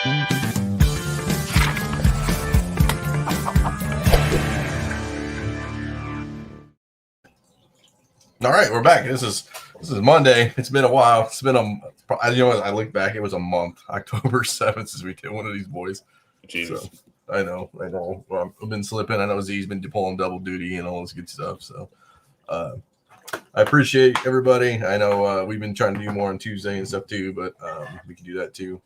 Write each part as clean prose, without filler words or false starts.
All right, we're back. This is Monday. It's been a while. It's been I look back. It was a month. October 7th since we did one of these boys. Jesus. So, I know. Well, I've been slipping. I know Z's been pulling double duty and all this good stuff. So, I appreciate everybody. I know we've been trying to do more on Tuesday and stuff too, but we can do that too.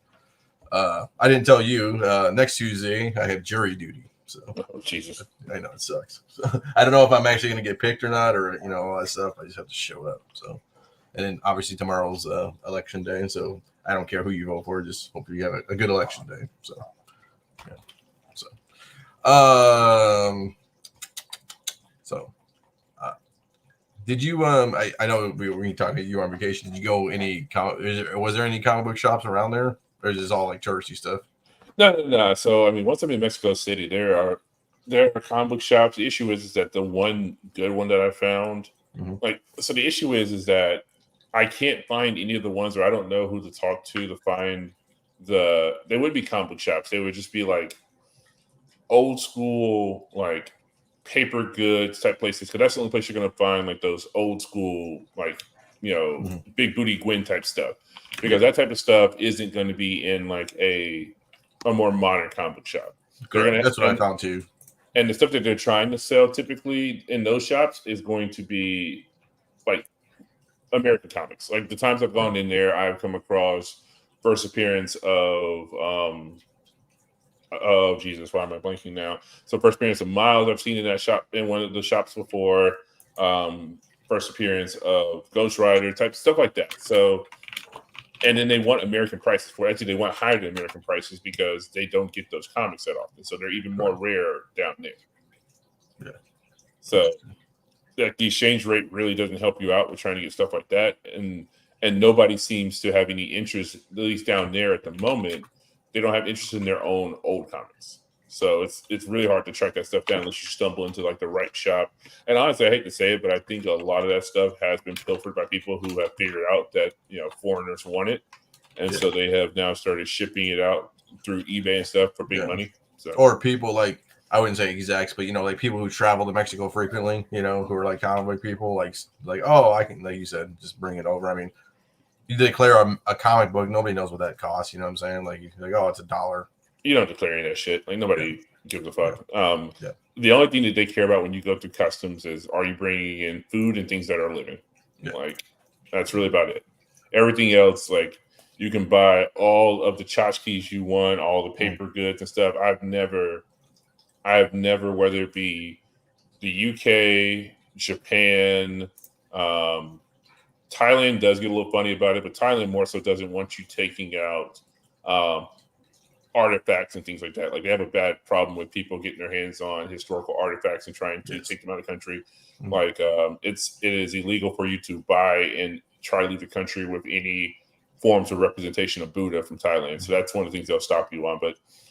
I didn't tell you. Next Tuesday, I have jury duty. So, Jesus. I know it sucks. So, I don't know if I'm actually going to get picked or not, or all that stuff. I just have to show up. So, and then obviously tomorrow's election day, so I don't care who you vote for. Just hope you have a good election day. So, yeah. Did you I know we were talking. You were on vacation. Did you go was there any comic book shops around there, or is this all like touristy stuff? No. So I mean, once I'm in Mexico City, there are comic book shops. The issue is that the one good one that I found, so the issue is that I can't find any of the ones where I don't know who to talk to find they would be comic book shops. They would just be like old school, like paper goods type places. Because that's the only place you're going to find like those old school, like, big booty Gwen type stuff. Because that type of stuff isn't going to be in like a more modern comic book shop. That's what I found too. And the stuff that they're trying to sell typically in those shops is going to be like American comics. Like the times I've gone in there, I've come across first appearance of Jesus, why am I blanking now? So first appearance of Miles, I've seen in that shop in one of the shops before. First appearance of Ghost Rider type stuff like that. So, and then they want American prices for it. Actually, they want higher than American prices because they don't get those comics that often. So they're even more rare down there. Yeah. So that the exchange rate really doesn't help you out with trying to get stuff like that. And nobody seems to have any interest, at least down there at the moment. They don't have interest in their own old comics. So it's really hard to track that stuff down unless you stumble into like the right shop. And honestly, I hate to say it, but I think a lot of that stuff has been pilfered by people who have figured out that, foreigners want it. And so they have now started shipping it out through eBay and stuff for big money. So. Or people like, I wouldn't say execs, but like people who travel to Mexico frequently, who are like comic book people, like, oh, I can, like you said, just bring it over. I mean, you declare a comic book, nobody knows what that costs. You know what I'm saying? Like, you're like, oh, it's $1. You don't declare any of that shit. Like nobody gives a fuck. The only thing that they care about when you go through customs is, are you bringing in food and things that are living? Like that's really about it. Everything else, like you can buy all of the tchotchkes you want, all the paper goods and stuff. I've never, whether it be the UK, Japan, Thailand does get a little funny about it, but Thailand more so doesn't want you taking out artifacts and things like that. Like they have a bad problem with people getting their hands on historical artifacts and trying to take them out of the country. Like it is illegal for you to buy and try to leave the country with any forms of representation of Buddha from Thailand. So that's one of the things they'll stop you on.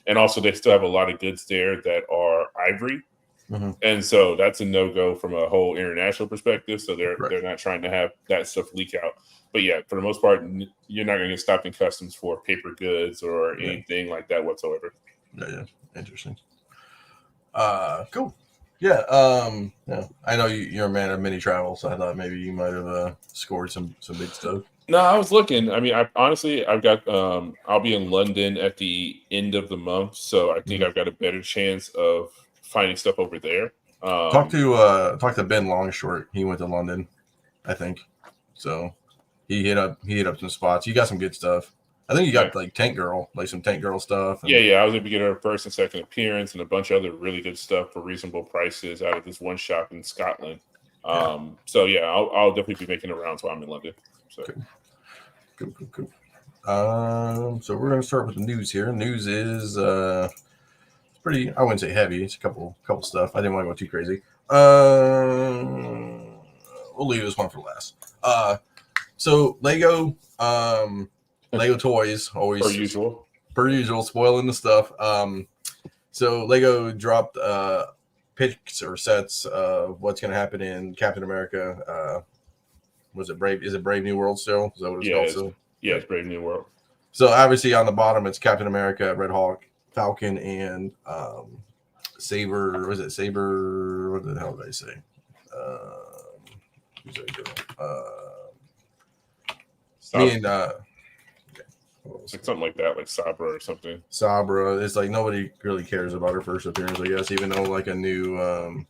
And also they still have a lot of goods there that are ivory. And so that's a no-go from a whole international perspective. So they're not trying to have that stuff leak out. But yeah, for the most part, you're not going to get stopped in customs for paper goods or anything like that whatsoever. Yeah. Interesting. Cool. Yeah. I know you're a man of many travels, so I thought maybe you might have scored some big stuff. No, I was looking. I mean, I've got I'll be in London at the end of the month, so I think I've got a better chance of finding stuff over there. Talk to Ben Longshort. He went to London, I think. So he hit up some spots. You got some good stuff. I think you got like Tank Girl, like some Tank Girl stuff. I was able to get her first and second appearance and a bunch of other really good stuff for reasonable prices out of this one shop in Scotland. I'll definitely be making the rounds while I'm in London. So. Cool. So we're gonna start with the news here. News is it's pretty, I wouldn't say heavy. It's a couple stuff. I didn't want to go too crazy. We'll leave this one for last. So Lego toys always per usual spoiling the stuff. So Lego dropped pics or sets of what's going to happen in Captain America. Was it Brave? Is it Brave New World still? Is that what it's called? Yeah, it's Brave New World. So obviously on the bottom it's Captain America, Red Hawk, Falcon, and Saber. Was it Saber? What the hell did I say? Who's that girl? Me and like something like that, like Sabra or something. Sabra. It's like nobody really cares about her first appearance, I guess, even though like a new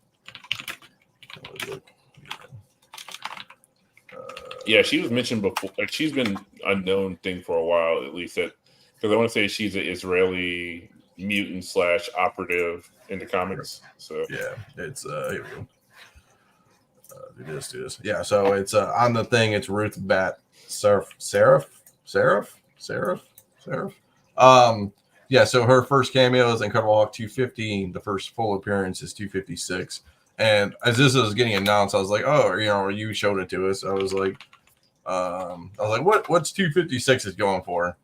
yeah, she was mentioned before. Like she's been a known thing for a while, at least. That because I want to say she's an Israeli mutant / operative in the comics. So yeah, it's here we go. Do this. Yeah, so it's on the thing. It's Ruth Bat Seraph. Yeah, so her first cameo is Incredible Hulk 250. The first full appearance is 256. And as this was getting announced, I was like, oh, you showed it to us. I was like, what's 256 is going for?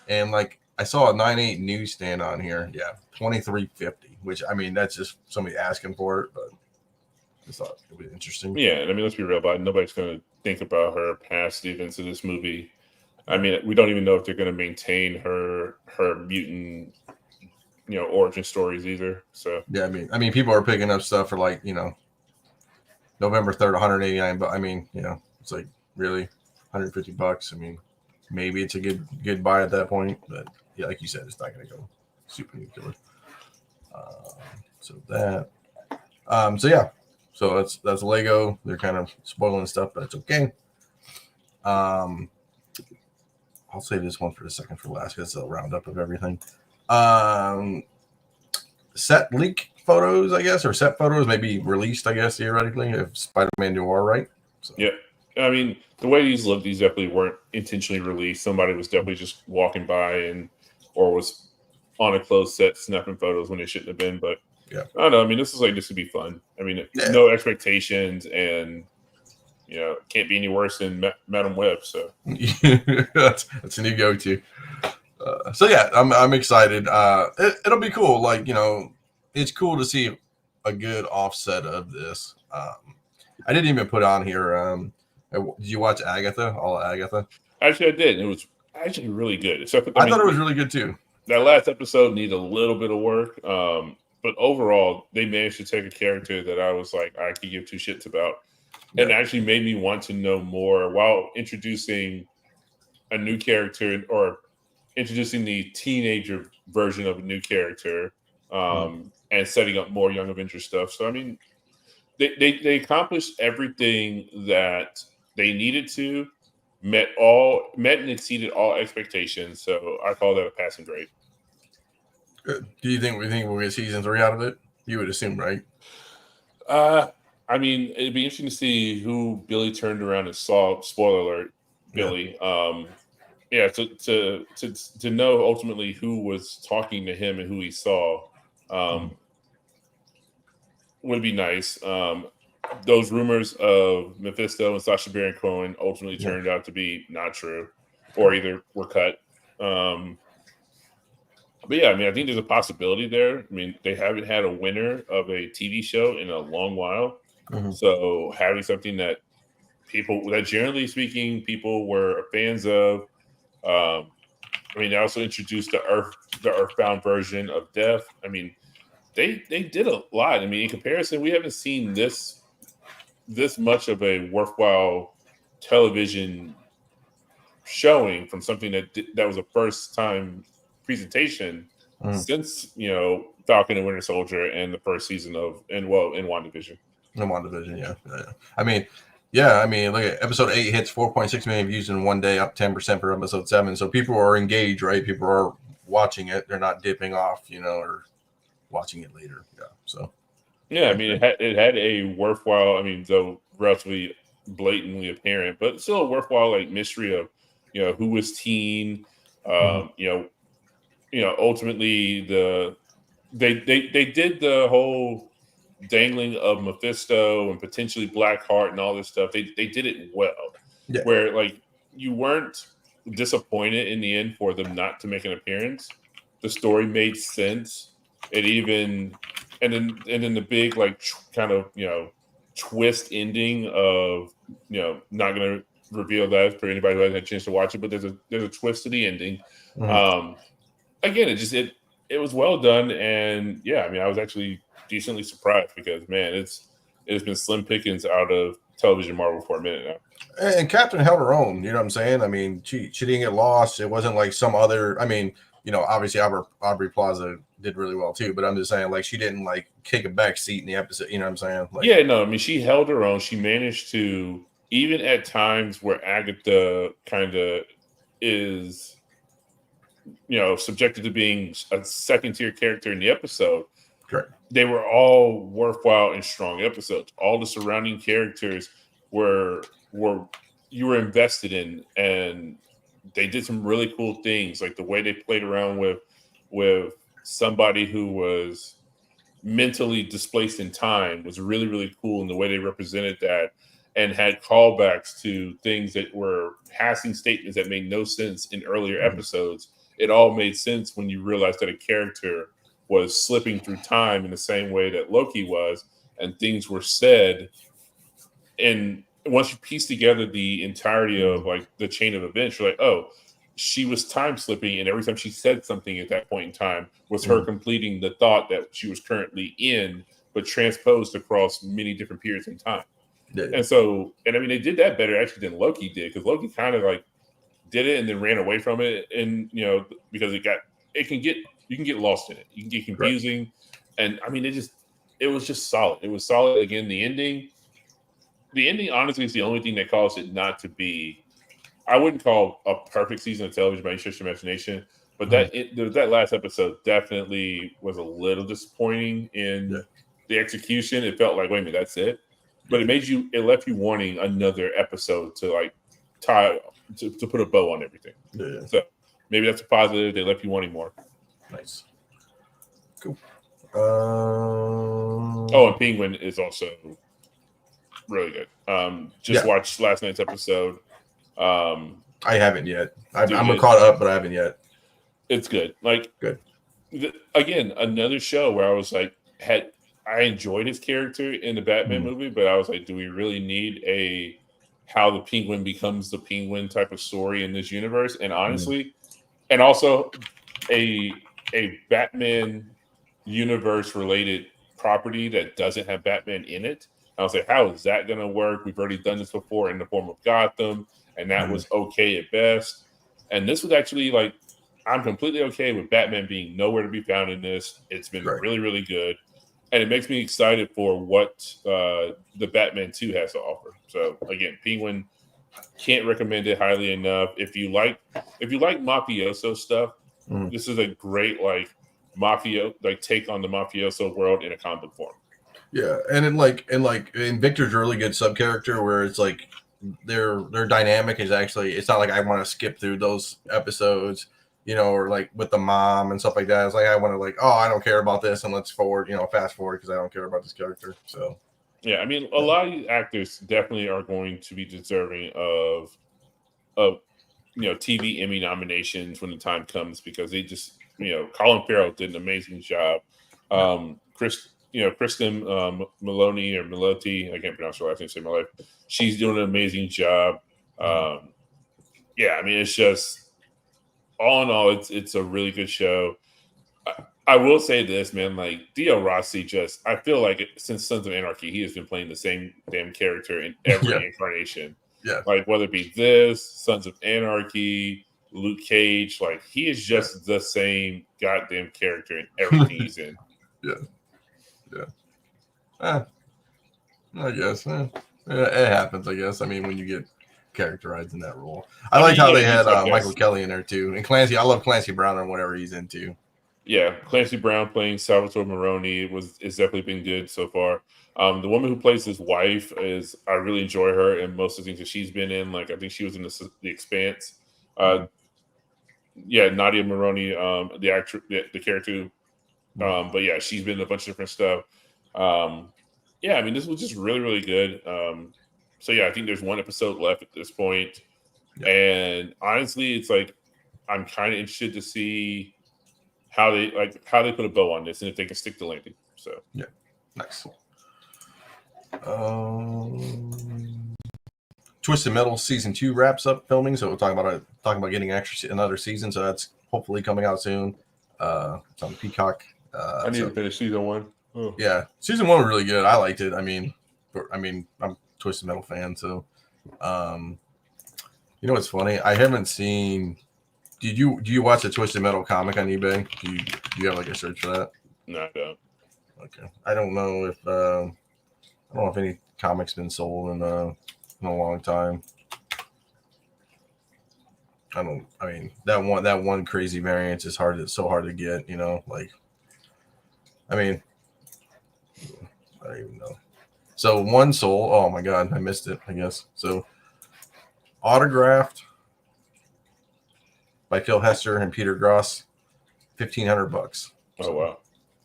And like I saw a 98 newsstand on here. Yeah, 2350, which I mean that's just somebody asking for it, but I thought it would be interesting. Yeah, I mean let's be real about it. Nobody's going to think about her past events of this movie. I mean, we don't even know if they're going to maintain her mutant, origin stories either. So yeah, I mean, people are picking up stuff for like November 3rd, 189. But I mean, it's like really $150. I mean, maybe it's a good buy at that point, but yeah, like you said, it's not going to go super nuclear. So that's Lego. They're kind of spoiling stuff, but it's okay. I'll save this one for the second for last because it's a roundup of everything. Set leak photos, I guess, or set photos may be released, I guess, theoretically, if Spider-Man Noir, right? So. Yeah. I mean, the way these look, these definitely weren't intentionally released. Somebody was definitely just walking by or was on a closed set snapping photos when they shouldn't have been. But yeah, I don't know. I mean, this would be fun. I mean, no expectations and can't be any worse than Madam Web. So that's a new go-to. So yeah, I'm excited. It'll be cool. Like it's cool to see a good offset of this. I didn't even put on here. Did you watch Agatha? All Agatha? Actually, I did. It was actually really good. Except I thought it was really good too. That last episode needed a little bit of work, but overall, they managed to take a character that I was like, I could give two shits about. And actually made me want to know more while introducing a new character or introducing the teenager version of a new character and setting up more Young Avengers stuff. So, I mean, they accomplished everything that they needed to, met and exceeded all expectations. So I call that a passing grade. Good. Do you think we'll get season 3 out of it? You would assume, right? I mean, it'd be interesting to see who Billy turned around and saw. Spoiler alert, Billy. Yeah. To know ultimately who was talking to him and who he saw would be nice. Those rumors of Mephisto and Sacha Baron Cohen ultimately turned out to be not true, or either were cut. But yeah, I mean, I think there's a possibility there. I mean, they haven't had a winner of a TV show in a long while. So having something that generally speaking, people were fans of. I mean, they also introduced the Earthbound version of Death. I mean, they did a lot. I mean, in comparison, we haven't seen this much of a worthwhile television showing from something that was a first time presentation since Falcon and Winter Soldier and the first season in WandaVision. In WandaVision, yeah. I mean, look at episode 8 hits 4.6 million views in one day, up 10% for episode 7. So people are engaged, right? People are watching it. They're not dipping off, or watching it later. Yeah. So. Yeah, I mean, it had a worthwhile. I mean, though relatively blatantly apparent, but still a worthwhile mystery of who was teen. Ultimately they did the whole dangling of Mephisto and potentially Blackheart and all this stuff. They did it well, where you weren't disappointed in the end for them not to make an appearance. The story made sense. It even and then the big kind of twist ending of not gonna reveal that for anybody who hasn't had a chance to watch it. But there's a twist to the ending. Again, it was well done, and yeah, I mean, I was actually decently surprised because man, it's been slim pickings out of television Marvel for a minute now. And Captain held her own. You know what I'm saying? I mean, she didn't get lost. It wasn't like some other. I mean, obviously Aubrey Plaza did really well too. But I'm just saying, like, she didn't like kick a back seat in the episode. You know what I'm saying? Like, yeah, no, I mean, she held her own. She managed to, even at times where Agatha kind of is, subjected to being a second tier character in the episode. Correct. They were all worthwhile and strong episodes. All the surrounding characters were you were invested in, and they did some really cool things, like the way they played around with somebody who was mentally displaced in time was really, really cool, and the way they represented that and had callbacks to things that were passing statements that made no sense in earlier episodes. It all made sense when you realized that a character was slipping through time in the same way that Loki was, and things were said. And once you piece together the entirety of like the chain of events, you're like, oh, she was time slipping, and every time she said something at that point in time was her completing the thought that she was currently in, but transposed across many different periods in time. Yeah. And I mean, they did that better actually than Loki did, because Loki kind of like did it and then ran away from it, and because you can get lost in it, you can get confusing, right. And I mean, it was just solid. It was solid. Again, the ending honestly is the only thing that caused it not to be, I wouldn't call a perfect season of television by any stretch of imagination, but that last episode definitely was a little disappointing in the execution. It felt like, wait a minute, that's it. But it left you wanting another episode to like to put a bow on everything. Yeah. So maybe that's a positive. They left you wanting more. Nice. Cool. And Penguin is also really good. Watched last night's episode. I haven't yet. I'm caught up, but I haven't yet. It's good. Like, good. Again, another show where I was like, I enjoyed his character in the Batman movie, but I was like, do we really need a how the Penguin becomes the Penguin type of story in this universe? And honestly, and also a Batman universe related property that doesn't have Batman in it. I was like, how is that going to work? We've already done this before in the form of Gotham, and that was okay at best. And this was actually like, I'm completely okay with Batman being nowhere to be found in this. It's been really, really good. And it makes me excited for what the Batman 2 has to offer. So again, Penguin, can't recommend it highly enough. If you like mafioso stuff, this is a great take on the mafioso world in a comic book form. Yeah, and Victor's a really good sub character where it's like their dynamic is actually, it's not like I want to skip through those episodes, or like with the mom and stuff like that. It's like I want to like, oh, I don't care about this, and let's fast forward because I don't care about this character. So yeah, I mean, a lot of these actors definitely are going to be deserving of TV Emmy nominations when the time comes, because they just Colin Farrell did an amazing job. Kristen Maloney or Meloti, I can't pronounce her last name, save my life. She's doing an amazing job. I mean, it's just all in all, it's a really good show. I will say this, man, like Dio Rossi I feel like since Sons of Anarchy, he has been playing the same damn character in every incarnation. Yeah. Like whether it be this, Sons of Anarchy, Luke Cage, like he is just the same goddamn character in everything he's in. I guess. It happens, I guess. I mean, when you get characterized in that role. I like how they had Michael Kelly in there too. And Clancy, I love Clancy Brown on whatever he's into. Yeah, Clancy Brown playing Salvatore Maroni is definitely been good so far. The woman who plays his wife I really enjoy her in most of the things that she's been in. Like I think she was in the Expanse. Nadia Maroney, the actor, the character. But yeah, she's been in a bunch of different stuff. I mean, this was just really, really good. I think there's one episode left at this point. And honestly, it's like I'm kind of interested to see how they put a bow on this and if they can stick the landing. So nice. Twisted Metal season 2 wraps up filming, so we're talking about getting another season. So that's hopefully coming out soon. It's on Peacock. I need to finish season 1. Oh. Yeah, season 1 was really good. I liked it. I mean, I'm a Twisted Metal fan, so you know what's funny? I haven't seen. Do you watch the Twisted Metal comic on eBay? Do you have like a search for that? No, I don't. Okay, I don't know if any comics been sold in a long time. I mean that one crazy variant is so hard to get. You know, like I mean, I don't even know. So one sold. Oh my god, I missed it. I guess so. Autographed by Phil Hester and Peter Gross, $1,500. Oh wow!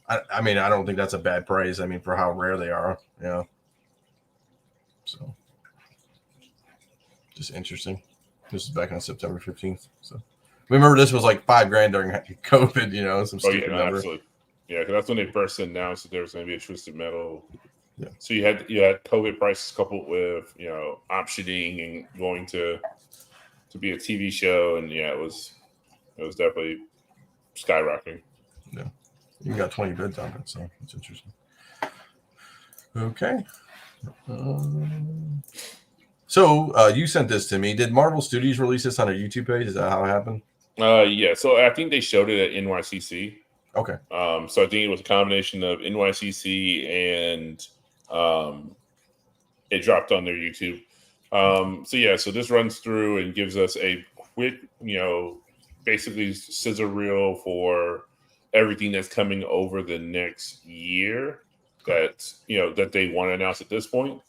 I mean, I don't think that's a bad price. I mean, for how rare they are, yeah. So, just interesting. This is back on September 15th. So, remember this was like $5,000 during COVID. You know, some stupid number. Absolutely. Yeah, because that's when they first announced that there was going to be a Twisted Metal. Yeah. So you had COVID prices coupled with optioning and going to be a TV show, and yeah, it was definitely skyrocketing. Yeah, you got 20 bids on it, so it's interesting. Okay. So you sent this to me. Did Marvel Studios release this on their YouTube page? Is that how it happened? Yeah. So I think they showed it at NYCC. Okay. So I think it was a combination of NYCC and it dropped on their YouTube. So this runs through and gives us a quick, basically scissor reel for everything that's coming over the next year that they want to announce at this point.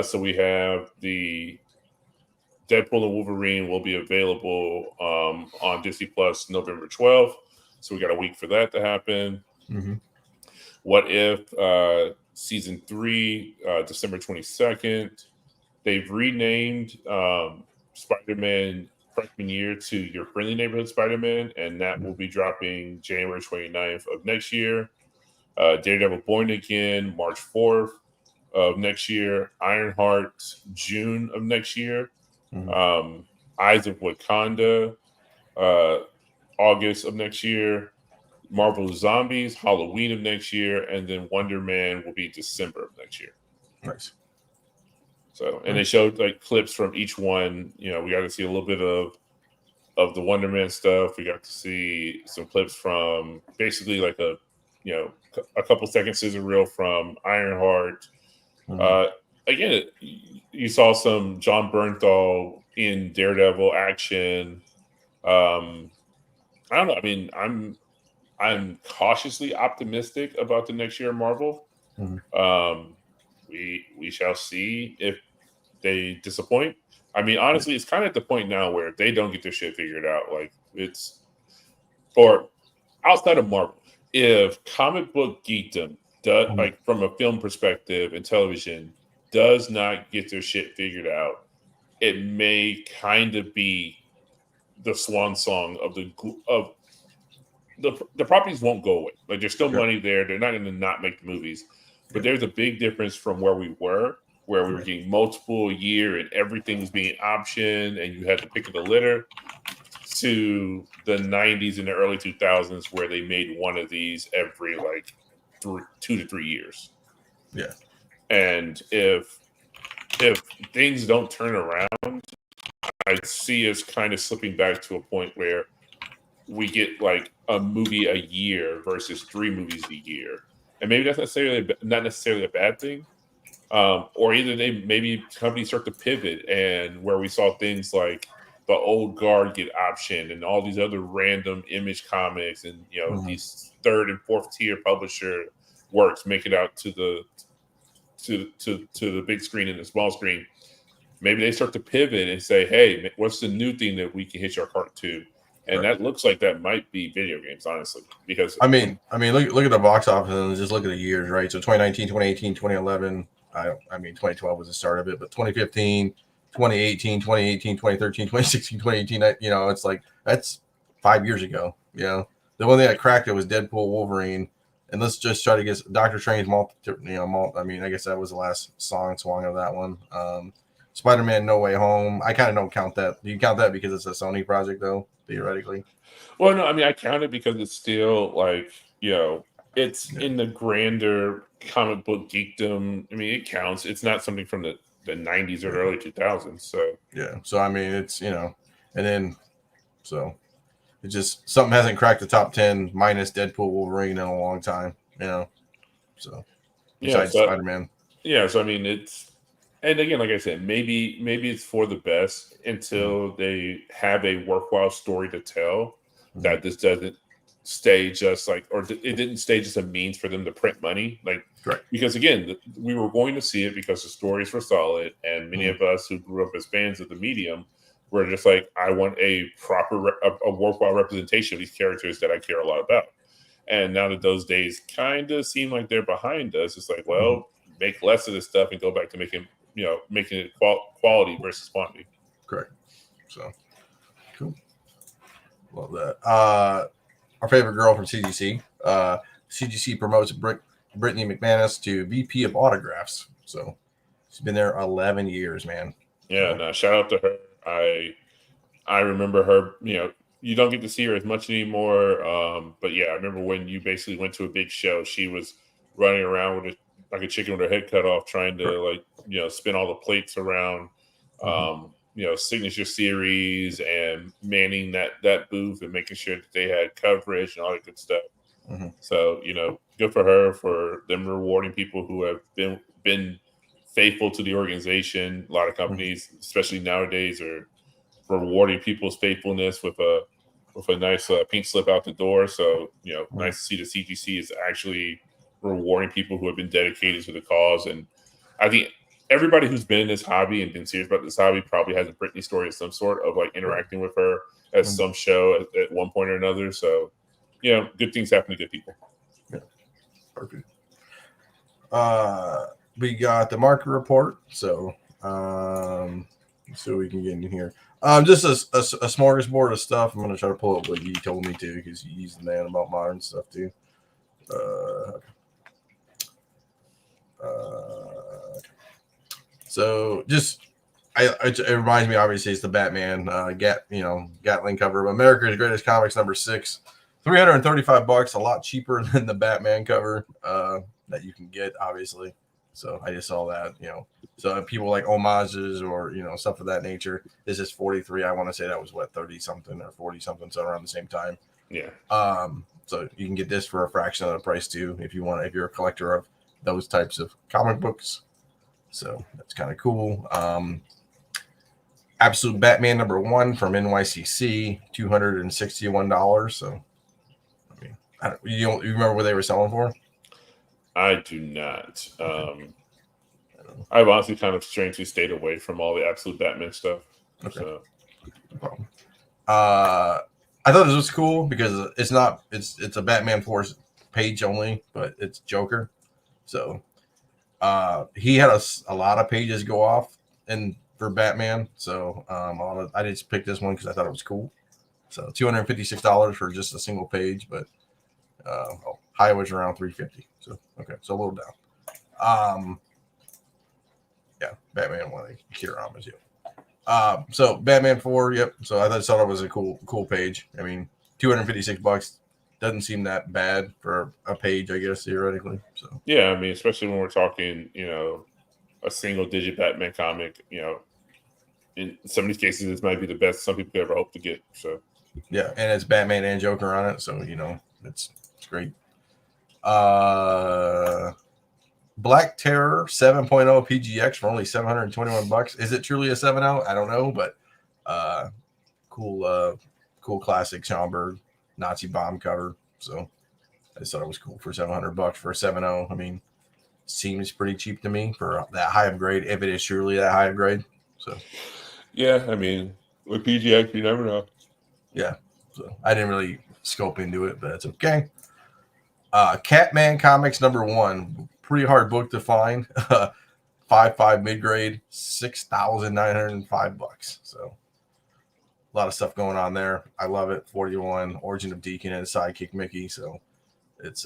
So we have the Deadpool and Wolverine will be available on Disney Plus November 12th. So we got a week for that to happen. Mm-hmm. What If season 3, December 22nd. They've renamed Spider-Man freshman year to Your Friendly Neighborhood Spider-Man, and that will be dropping January 29th of next year. Daredevil Born Again, March 4th of next year. Ironheart, June of next year. Mm-hmm. Eyes of Wakanda, August of next year. Marvel Zombies, Halloween of next year, and then Wonder Man will be December of next year. Nice. So, and they showed like clips from each one. We got to see a little bit of the Wonder Man stuff. We got to see some clips from basically like a couple seconds scissor reel from Ironheart. Mm-hmm. Again, you saw some John Bernthal in Daredevil action. I don't know. I mean, I'm cautiously optimistic about the next year of Marvel. Mm-hmm. We shall see if they disappoint. I mean, honestly, it's kind of at the point now where if they don't get their shit figured out, like or outside of Marvel, if comic book geekdom does, Mm-hmm. like from a film perspective and television, does not get their shit figured out, it may kind of be the swan song of the properties won't go away. Like there's still money there. They're not going to not make the movies, but there's a big difference from where we were getting multiple a year and everything's being optioned and you had to pick of the litter, to the 90s and the early 2000s where they made one of these every like 2 to 3 years. Yeah. And if things don't turn around, I see us kind of slipping back to a point where we get like a movie a year versus 3 movies a year. And maybe that's not necessarily a bad thing. Or either maybe companies start to pivot, and where we saw things like the Old Guard get optioned and all these other random Image comics and Mm-hmm. these 3rd and 4th tier publisher works make it out to the big screen and the small screen. Maybe they start to pivot and say, hey, what's the new thing that we can hit your cart to? And that looks like that might be video games, honestly, because I mean, look at the box office and just look at the years, right? So 2019, 2018, 2011. I mean, 2012 was the start of it, but 2015, 2018, 2013, 2016, 2018. It's like that's 5 years ago. The one thing that cracked it was Deadpool, Wolverine, and let's just try to get Doctor Strange. I mean, I guess that was the last swung of that one. Spider-Man No Way Home. I kind of don't count that. Do you count that because it's a Sony project, though, theoretically? Well, no, I mean, I count it because it's still like, it's in the grander comic book geekdom. I mean, it counts. It's not something from the 90s or the early 2000s. So, yeah. So, I mean, it's, and then, so it just, something hasn't cracked the top 10 minus Deadpool Wolverine in a long time, So, yeah. besides Spider-Man. Yeah. So, I mean, and again, like I said, maybe it's for the best until they have a worthwhile story to tell. That this doesn't stay just like, or it didn't stay just a means for them to print money. Like, Correct. Because again, we were going to see it because the stories were solid, and many of us who grew up as fans of the medium were just like, I want a proper, a worthwhile representation of these characters that I care a lot about. And now that those days kind of seem like they're behind us, it's like, well, make less of this stuff and go back to making it quality versus quantity. Correct. So, cool. Love that. Our favorite girl from CGC. CGC promotes Brittany McManus to VP of Autographs. So she's been there 11 years, man. Yeah, no, shout out to her. I remember her. You don't get to see her as much anymore. But yeah, I remember when you basically went to a big show, she was running around with like a chicken with her head cut off, trying to spin all the plates around. Signature series and manning that booth and making sure that they had coverage and all that good stuff. So, good for her, for them rewarding people who have been faithful to the organization. A lot of companies, especially nowadays, are rewarding people's faithfulness with a nice pink slip out the door. So, nice to see the CGC is actually rewarding people who have been dedicated to the cause. And I think everybody who's been in this hobby and been serious about this hobby probably has a Britney story of some sort of like interacting with her at some show at one point or another. So, good things happen to good people. Yeah, perfect. We got the market report. So, we can get in here. Just a smorgasbord of stuff. I'm going to try to pull up what he told me to because he's the man about modern stuff too. So just it reminds me, obviously, it's the Batman Gatling cover of America's Greatest Comics #6, $335, a lot cheaper than the Batman cover that you can get, obviously. So I just saw that, so people like homages or stuff of that nature. This is 43. I want to say that was 30 something or 40 something, so around the same time. Yeah. So you can get this for a fraction of the price too if you're a collector of those types of comic books. So that's kind of cool. Absolute Batman #1 from NYCC, $261. So, I mean, you remember what they were selling for? I do not. I've honestly kind of strangely stayed away from all the Absolute Batman stuff. Okay. So. No problem. I thought this was cool because it's a Batman Force page only, but it's Joker. So he had a lot of pages go off for Batman. So I just picked this one because I thought it was cool. So $256 for just a single page, but high was around $350. So okay, so a little down. Yeah, Batman 1 Kiramas, yeah. So Batman 4, yep. So I thought it was a cool page. I mean, $256 doesn't seem that bad for a page, I guess, theoretically. So yeah, I mean, especially when we're talking, a single digit Batman comic, in some of these cases, this might be the best some people could ever hope to get. So yeah, and it's Batman and Joker on it, so it's great. Black Terror 7.0 PGX for only $721. Is it truly a 7.0? I don't know, but cool classic Schomburg Nazi bomb cover. So I just thought it was cool for $700 for a 7.0. I mean, seems pretty cheap to me for that high of grade, if it is truly that high of grade. So yeah, I mean, with PGX, you never know. Yeah, so I didn't really scope into it, but it's okay. Catman Comics #1, pretty hard book to find. 5.5 mid grade, $6,905. So a lot of stuff going on there. I love it. 41 Origin of Deacon and Sidekick Mickey. So it's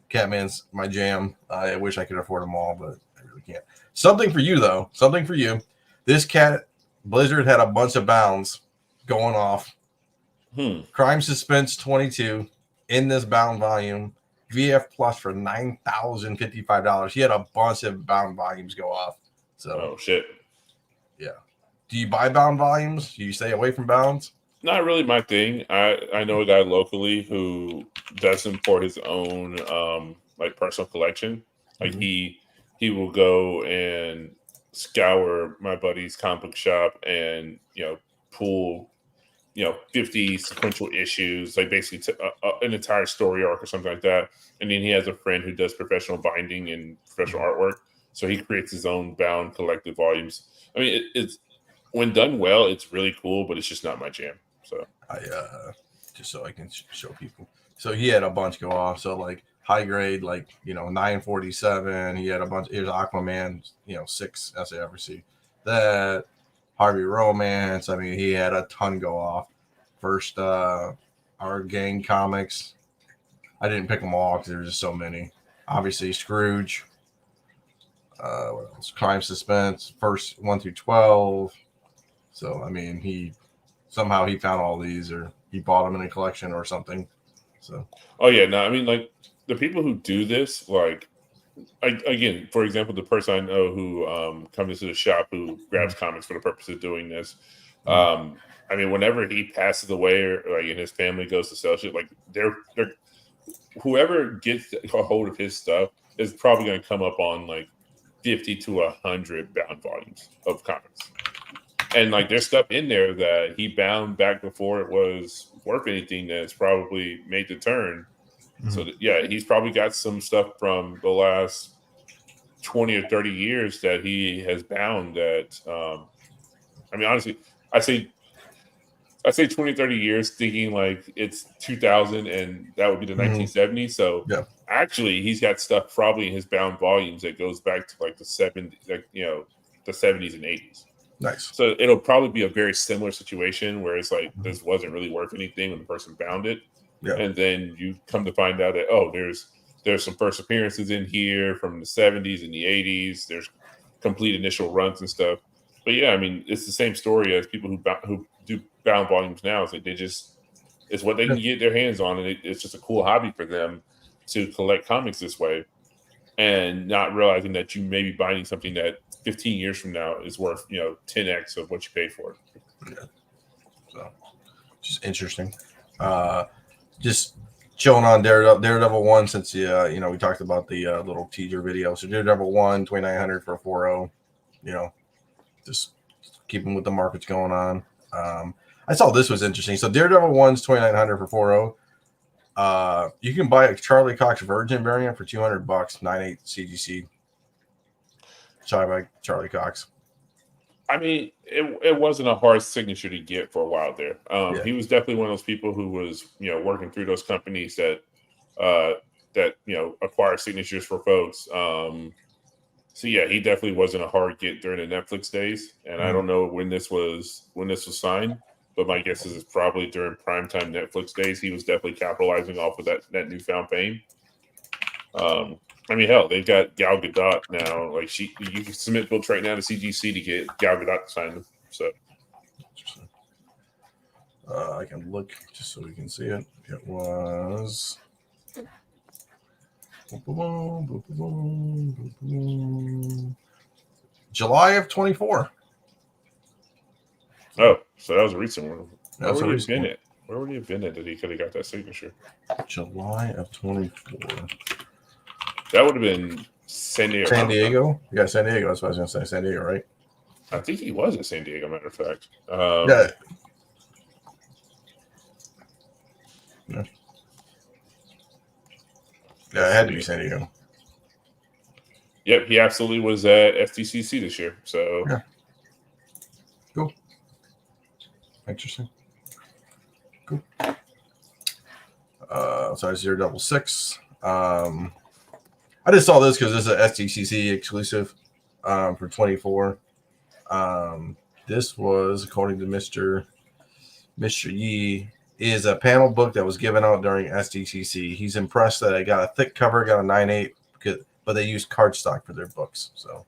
Catman's my jam. I wish I could afford them all, but I really can't. Something for you though. Something for you. This cat, Blizzard had a bunch of bounds going off. Crime Suspense 22 in this bound volume. VF Plus for $9,055. He had a bunch of bound volumes go off. So, oh shit. Yeah. Do you buy bound volumes? Do you stay away from bounds? Not really my thing. I know a guy locally who does them for his own like personal collection. Like he will go and scour my buddy's comic book shop and pull 50 sequential issues, like basically an entire story arc or something like that. And then he has a friend who does professional binding and professional artwork, so he creates his own bound collected volumes. I mean, it's when done well, it's really cool, but it's just not my jam. So I just so I can show people. So he had a bunch go off. So like high grade, like 947. He had a bunch. Here's Aquaman, 6 as I ever see. That Harvey Romance. I mean, he had a ton go off. First, our gang comics. I didn't pick them all because there's just so many. Obviously, Scrooge. What else? Crime Suspense. First 1 through 12. So I mean, he found all these, or he bought them in a collection or something. So. Oh yeah, no, I mean, like the people who do this, like, again, for example, the person I know who comes to the shop who grabs comics for the purpose of doing this. I mean, whenever he passes away or like and his family goes to sell shit, like they're whoever gets a hold of his stuff is probably going to come up on like 50 to 100 bound volumes of comics. And like there's stuff in there that he bound back before it was worth anything that's probably made the turn. So yeah, he's probably got some stuff from the last 20 or 30 years that he has bound that I mean, honestly, I say 20, 30 years thinking like it's 2000 and that would be the 1970s. So actually he's got stuff probably in his bound volumes that goes back to like the 70s, like, the 70s and 80s. Nice. So it'll probably be a very similar situation where it's like this wasn't really worth anything when the person bound it. Yeah. And then you come to find out that, there's some first appearances in here from the 70s and the 80s. There's complete initial runs and stuff. But yeah, I mean, it's the same story as people who do bound volumes now. It's like it's what they can get their hands on, and it's just a cool hobby for them to collect comics this way, and not realizing that you may be buying something that 15 years from now is worth 10x of what you paid for it. Yeah. So just interesting. Just chilling on Daredevil 1 since we talked about the little teaser video. So Daredevil 1 $2,900 for a 4.0. Just keeping with the markets going on. I saw this was interesting. So Daredevil 1's $2,900 for 4.0. You can buy a Charlie Cox Virgin variant for $200, 9.8 CGC. By Charlie Cox. I mean, it wasn't a hard signature to get for a while there. He was definitely one of those people who was, working through those companies that acquire signatures for folks. So yeah, he definitely wasn't a hard get during the Netflix days. And I don't know when this was signed, but my guess is it's probably during primetime Netflix days. He was definitely capitalizing off of that newfound fame. I mean, hell, they've got Gal Gadot now. Like you can submit books right now to CGC to get Gal Gadot to sign them. So I can look just so we can see it. It was July of 24. Oh, so that was a recent one. Where would he have been at that he could have got that signature? July of 24. That would have been San Diego. San Diego? Yeah, San Diego. That's what I was going to say. San Diego, right? I think he was at San Diego, matter of fact. Yeah. Yeah, it had to be San Diego. Yep, he absolutely was at FTCC this year. So yeah. Cool. Interesting. Cool. Size 066. I just saw this because this is an STCC exclusive for 24. This was, according to Mr. Yi, is a panel book that was given out during STCC. He's impressed that it got a thick cover, got a 9.8, but they used cardstock for their books. So,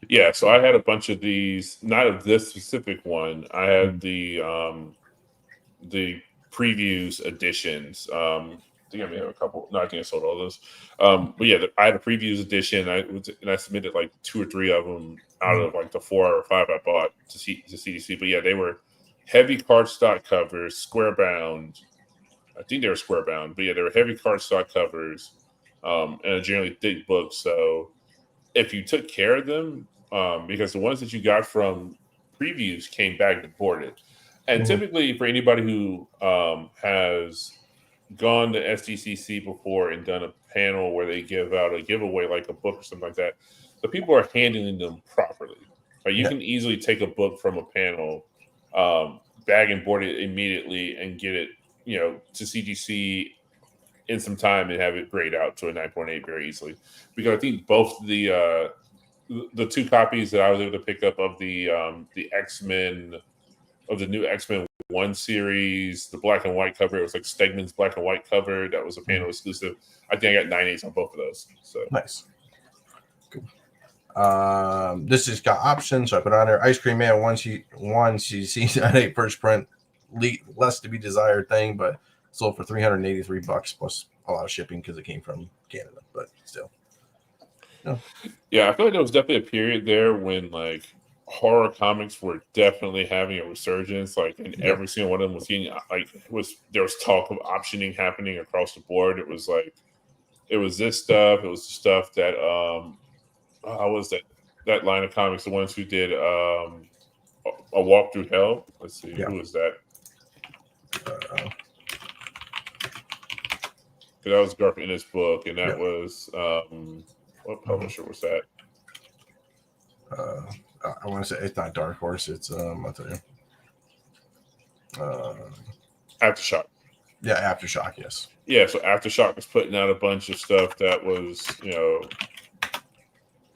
Yeah, so I had a bunch of these, not of this specific one. I had the previews editions. I think I may have a couple. No, I think I sold all those. But yeah, I had a previews edition. I submitted like 2 or 3 of them out of like the 4 or 5 I bought to CDC. But yeah, they were heavy cardstock covers, square bound. I think they were square bound, but yeah, they were heavy cardstock covers, and a generally thick book. So if you took care of them, because the ones that you got from previews came back deported, and typically for anybody who has gone to SDCC before and done a panel where they give out a giveaway like a book or something like that, the people are handling them properly. Like you can easily take a book from a panel, bag and board it immediately, and get it, to CGC in some time and have it grade out to a 9.8 very easily. Because I think both the 2 copies that I was able to pick up of the X-Men, of the new X-Men 1 series, the black and white cover, it was like Stegman's black and white cover. That was a panel exclusive. I think I got 9.8s on both of those. So nice. Good. This has got options. So I put on there Ice Cream Man 1 cc at a first print, less to be desired thing, but sold for $383 plus a lot of shipping because it came from Canada, but still. Yeah, I feel like there was definitely a period there when like horror comics were definitely having a resurgence. Like, and every single one of them was getting there was talk of optioning happening across the board. It was like it was this stuff. It was the stuff that how was that line of comics? The ones who did a Walk Through Hell. Let's see, who was that? That was Garth in his book, and that was what publisher was that? I want to say it's not Dark Horse. It's I'll tell you. Aftershock. Yeah, Aftershock. Yes. Yeah, so Aftershock was putting out a bunch of stuff that was,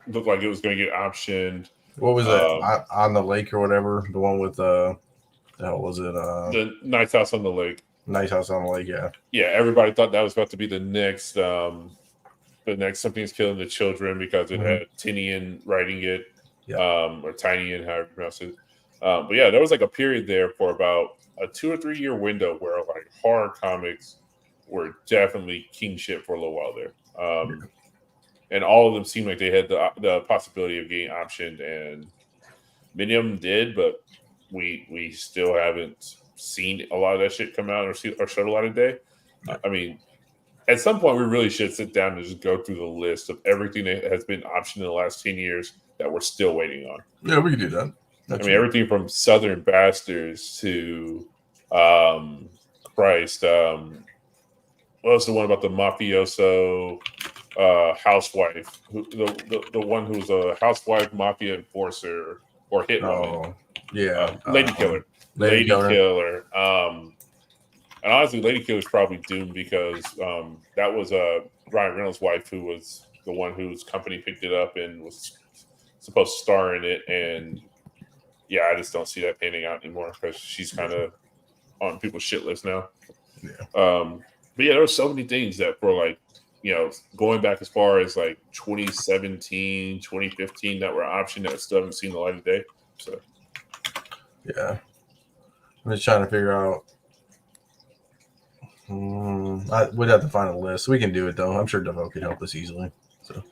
looked like it was going to get optioned. What was it? On the Lake or whatever? The one with the hell was it? The Nice House on the Lake. Nice House on the Lake. Yeah. Yeah, everybody thought that was about to be the next Something's Killing the Children because it had Tinian writing it, or Tinian, however you pronounce it. But yeah, there was like a period there for about a 2 or 3 year window where like horror comics were definitely king shit for a little while there. And all of them seemed like they had the possibility of getting optioned, and many of them did, but we still haven't seen a lot of that shit come out or show a lot of day. I mean, at some point we really should sit down and just go through the list of everything that has been optioned in the last 10 years that we're still waiting on. Yeah, we can do that. Everything from Southern Bastards to Christ. What was the one about the mafioso housewife? The one who's a housewife mafia enforcer or hit woman? Yeah, Lady Killer. Lady Killer. And honestly, Lady Killer is probably doomed because that was Ryan Reynolds' wife, who was the one whose company picked it up and was supposed to star in it. And yeah, I just don't see that panning out anymore because she's kind of on people's shit list now. Yeah. But yeah, there were so many things that were like, going back as far as like 2017, 2015 that were optioned that still haven't seen the light of day. So yeah, I'm just trying to figure out. We'd have to find a list. We can do it though. I'm sure Devo could help us easily. So,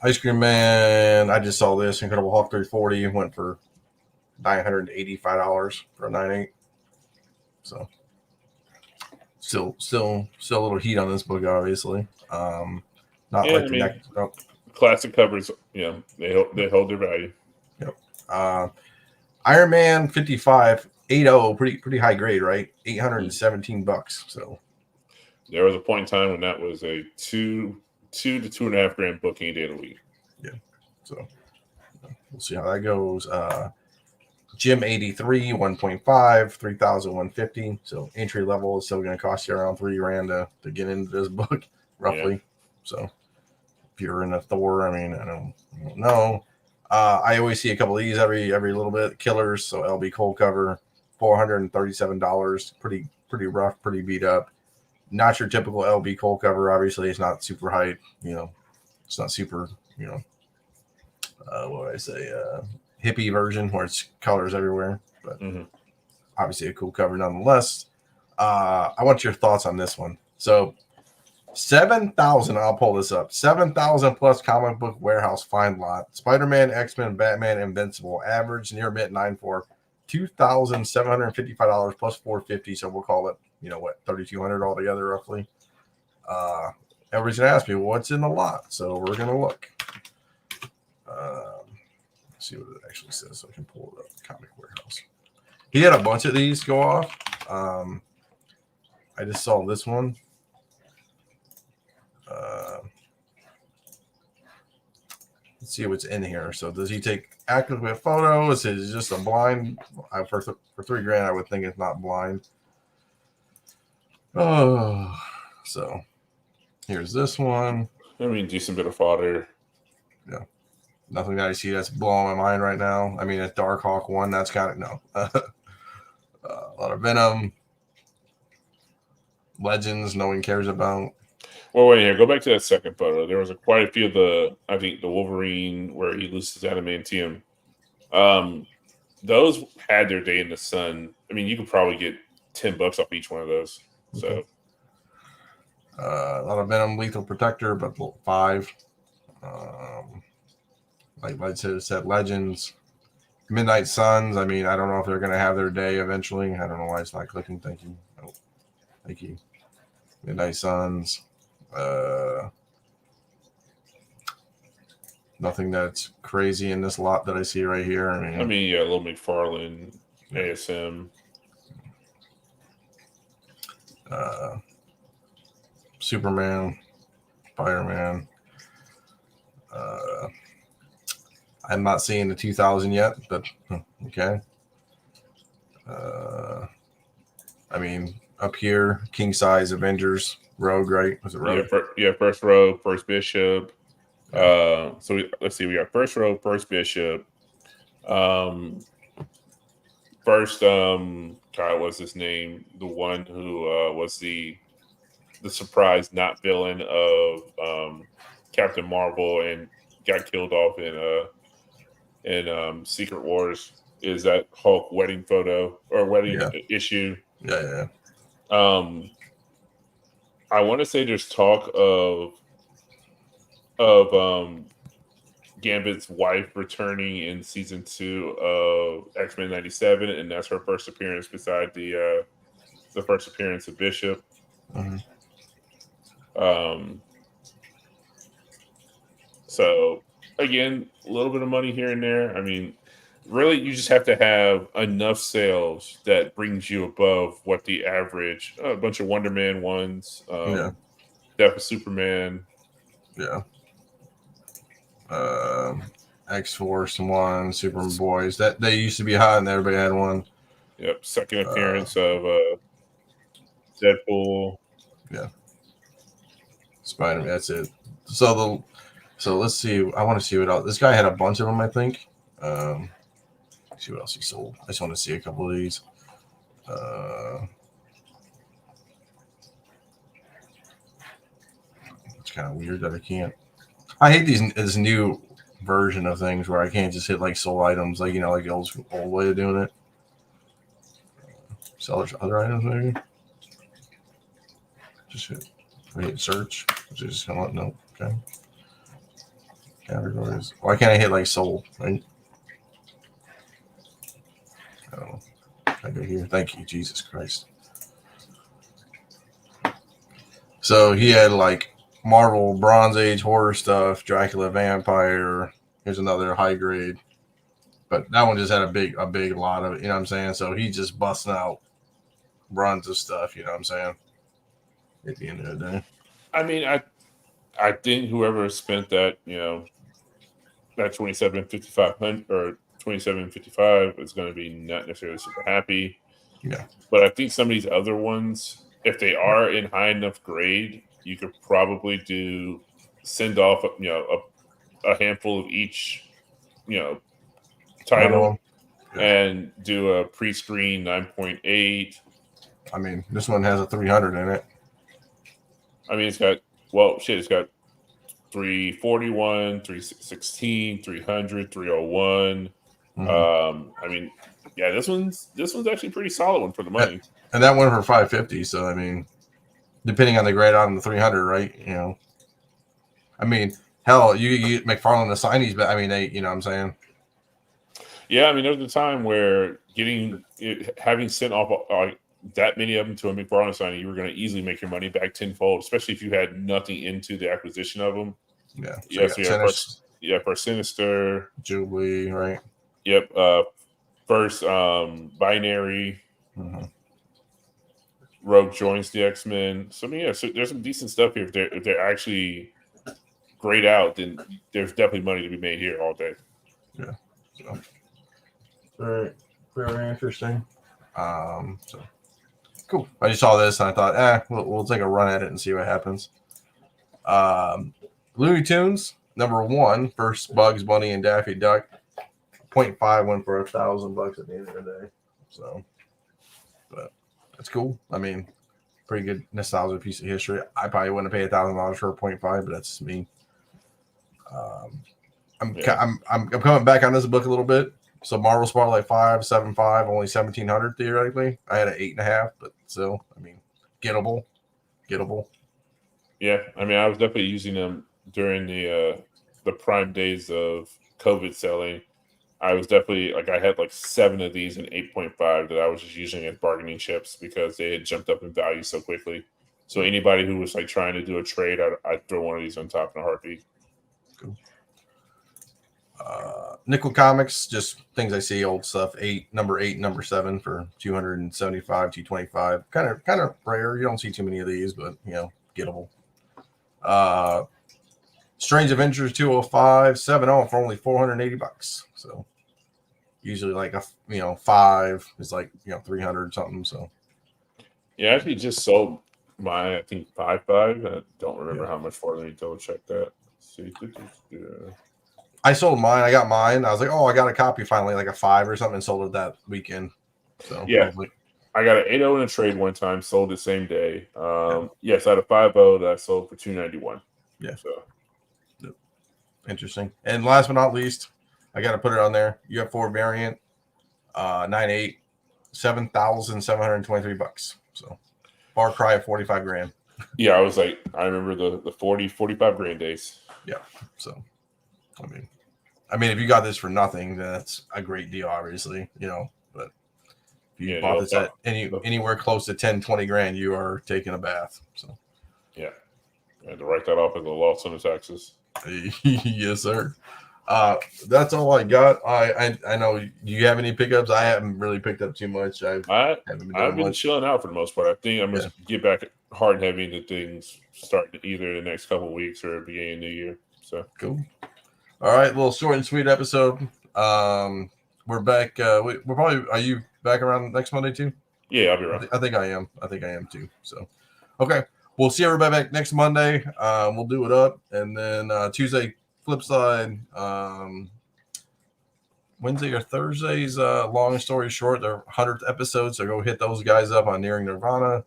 Ice Cream Man. I just saw this Incredible Hulk 340 went for $985 for a 9.8. So, still a little heat on this book, obviously. Classic covers. Yeah, they hold their value. Yep. Iron Man 55. 8.0, pretty high grade, right? $817. So there was a point in time when that was a $2 to $2.5 book any day of the week. Yeah. So we'll see how that goes. Jim 83, 1.5, 3,150. So entry level is still going to cost you around $3,000 to get into this book, roughly. Yeah. So if you're in a Thor, I don't know. I always see a couple of these every little bit. Killers, so LB cold cover. $437, pretty rough, pretty beat up. Not your typical LB cold cover. Obviously, it's not super hype. It's not super you know, what would I say, hippie version where it's colors everywhere. But obviously a cool cover nonetheless. I want your thoughts on this one. So 7,000, I'll pull this up. 7,000 plus comic book warehouse find lot. Spider-Man, X-Men, Batman, Invincible. Average near mint 9.4. $2,755 plus $450. So we'll call it, what, $3,200 altogether roughly. Everybody's gonna ask me what's in the lot, so we're gonna look. Let's see what it actually says, so I can pull it up. Comic warehouse. He had a bunch of these go off. I just saw this one. Let's see what's in here. So does he take actively a photo? Is it just a blind? For $3,000, I would think it's not blind. Oh, so here's this one. I mean, decent bit of fodder. Yeah. Nothing that I see that's blowing my mind right now. I mean, it's Darkhawk 1. That's kind of, no. A lot of Venom. Legends no one cares about. Well, wait here. Go back to that second photo. There was quite a few of the Wolverine where he loses adamantium. Those had their day in the sun. I mean, you could probably get $10 off each one of those. So, a lot of Venom, Lethal Protector, but 5. Like I said, Legends, Midnight Suns. I mean, I don't know if they're going to have their day eventually. I don't know why it's not clicking. Thank you. Oh, thank you. Midnight Suns. Nothing that's crazy in this lot that I see right here. I mean, yeah, Little McFarlane, ASM. Superman, Spiderman. I'm not seeing the 2000 yet, but okay. I mean, up here, king size Avengers, Rogue, right? Was it Rogue? Yeah, first Rogue, first Bishop. So let's see, we got first Rogue, first Bishop. First, God, what's his name? The one who was the surprise not villain of Captain Marvel and got killed off in Secret Wars. Is that Hulk wedding photo or wedding issue? Yeah. I want to say there's talk of Gambit's wife returning in season 2 of X-Men 97, and that's her first appearance beside the first appearance of Bishop. So again, a little bit of money here and there. I mean, really, you just have to have enough sales that brings you above what the average. A bunch of Wonder Man ones, Death of Superman. Yeah. X-Force 1, Superboys. That they used to be hot and everybody had one. Yep. Second appearance of Deadpool. Yeah. Spider-Man. That's it. So let's see. I want to see what else. This guy had a bunch of them, I think. See what else he sold. I just want to see a couple of these. It's kind of weird that I can't. I hate this new version of things where I can't just hit like sold items, like like the old way of doing it. Sell other items maybe. Just hit search. Just come up. No. Okay. Categories. Why can't I hit like sold? Right. I don't know. I go here. Thank you, Jesus Christ. So he had like Marvel Bronze Age horror stuff, Dracula vampire. Here's another high grade, but that one just had a big lot of it. You know what I'm saying? So he's just busting out runs of stuff. You know what I'm saying? At the end of the day, I mean, I think whoever spent that, that 27.55 or 27.55 is going to be not necessarily super happy. Yeah, but I think some of these other ones, if they are in high enough grade, you could probably send off a handful of each title and do a pre-screen 9.8. I mean, this one has a 300 in it. I mean, it's got 341, 316, 300, 301. I mean, yeah, this one's actually a pretty solid one for the money. And that went for 550. So I mean, depending on the grade on the 300, right? I mean, hell, you get McFarlane the signees, but I mean, they, what I'm saying. Yeah, I mean, there was a time where having sent off that many of them to a McFarlane signing, you were going to easily make your money back tenfold, especially if you had nothing into the acquisition of them. Yeah. So for Sinister, Jubilee, right? Yep. First, Binary. Rogue joins the X-Men. So I mean, yeah, so there's some decent stuff here. If they're actually grayed out, then there's definitely money to be made here all day. Yeah. So very, very interesting. So cool. I just saw this and I thought, we'll take a run at it and see what happens. Looney Tunes #1, first Bugs Bunny and Daffy Duck. 0.5 went for $1,000 at the end of the day. So, but that's cool. I mean, pretty good nostalgia piece of history. I probably wouldn't have paid $1,000 for a 0.5, but that's me. I'm coming back on this book a little bit. So Marvel Spotlight 5.75, only 1,700 theoretically. I had an 8.5, but still, I mean, gettable. Yeah, I mean, I was definitely using them during the prime days of COVID selling. I was definitely I had 7 of these in 8.5 that I was just using as bargaining chips because they had jumped up in value so quickly. So anybody who was trying to do a trade, I'd throw one of these on top in a heartbeat. Cool. Nickel Comics, just things I see, old stuff. Number 8, number 7 for 275, 225. Kind of rare. You don't see too many of these, but gettable. Strange Adventures 205, 7.0 for only $480. So usually a 5 is 300 something. So yeah, I actually just sold mine. I think 5.5. I don't remember how much for. Let me double check that. Let's see. I sold mine. I got mine. I was like, I got a copy finally, a 5 or something, and sold it that weekend. So yeah, I got an 8.0 in a trade one time. Sold the same day. Yes, I had a 5.0 that I sold for $291. Yeah. So interesting. And last but not least, I got to put it on there. You have 4 variant, 9.8, $7,723. So Far Cry of 45 grand. Yeah, I remember the 40, 45 grand days. Yeah. So, I mean, if you got this for nothing, then that's a great deal, obviously, but if you bought this at anywhere close to 10, 20 grand, you are taking a bath. So, yeah. I had to write that off as a loss on the taxes. Yes, sir. That's all I got. I know. Do you have any pickups? I haven't really picked up too much. I've been chilling out for the most part. I think I'm gonna get back hard and heavy into things starting either the next couple of weeks or beginning of the new year. So cool. All right, little short and sweet episode. We're back. We're probably. Are you back around next Monday too? Yeah, I'll be around. I think I am. I think I am too. So, okay. We'll see everybody back next Monday. We'll do it up, and then Tuesday Flipside. Wednesday or Thursdays. Long story short, their 100th episode. So go hit those guys up on Nearing Nirvana.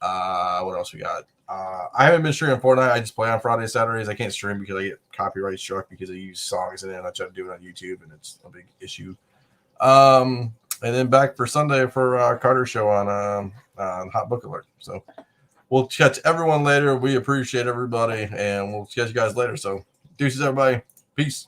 What else we got? I haven't been streaming Fortnite. I just play on Fridays, Saturdays. I can't stream because I get copyright struck because I use songs in it, and I try to do it on YouTube, and it's a big issue. And then back for Sunday for Carter's show on Hot Book Alert. So we'll catch everyone later. We appreciate everybody, and we'll catch you guys later. So deuces, everybody. Peace.